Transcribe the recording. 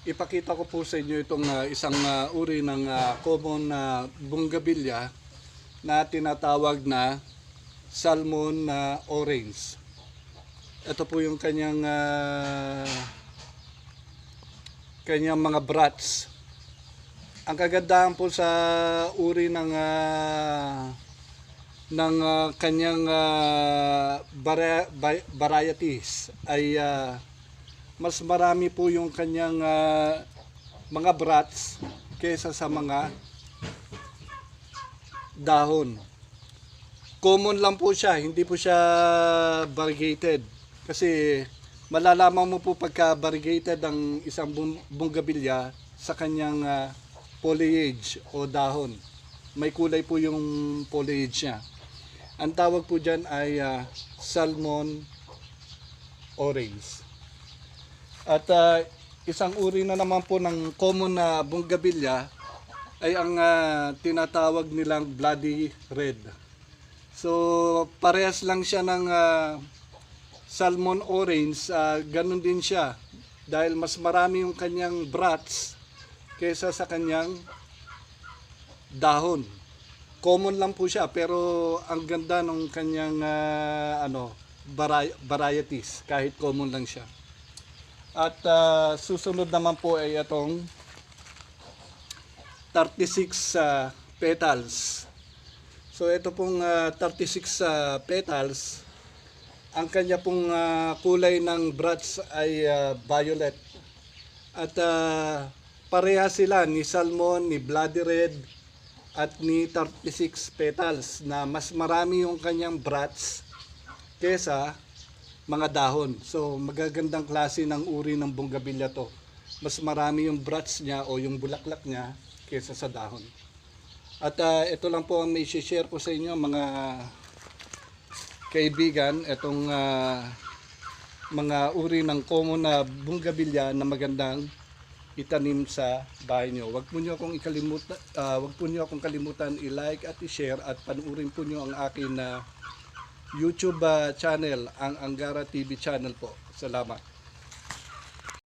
ipakita ko po sa inyo itong isang uri ng common na bougainvillea na tinatawag na salmon orange. Ito po yung kanyang mga bracts. Ang kagandahan po sa uri ng kanyang varieties ay mas marami po yung kanyang mga bracts kaysa sa mga dahon. Common lang po siya, hindi po siya variegated. Kasi malalaman mo po pagka variegated ang isang bougainvillea sa kanyang foliage o dahon. May kulay po yung foliage niya. Ang tawag po dyan ay salmon orange. At isang uri na naman po ng common na bougainvillea ay ang tinatawag nilang bloody red. So parehas lang siya ng salmon orange, ganun din siya dahil mas marami yung kanyang bracts kaysa sa kanyang dahon. Common lang po siya pero ang ganda ng kanyang varieties kahit common lang siya. At susunod naman po ay itong 36 petals. So ito pong 36 petals, ang kanya pong kulay ng bracts ay violet. At pareha sila ni salmon, ni bloody red, at ni 36 petals na mas marami yung kanyang bracts kesa mga dahon. So magagandang klase ng uri ng bougainvillea to. Mas marami yung bracts niya o yung bulaklak niya kesa sa dahon. At ito lang po ang may share ko sa inyo mga kaibigan, itong mga uri ng common na bougainvillea na magandang itanim sa bahay nyo. Huwag po niyo akong kalimutan i-like at i-share at panuorin po niyo ang akin na YouTube channel, ang Angara TV channel po. Salamat.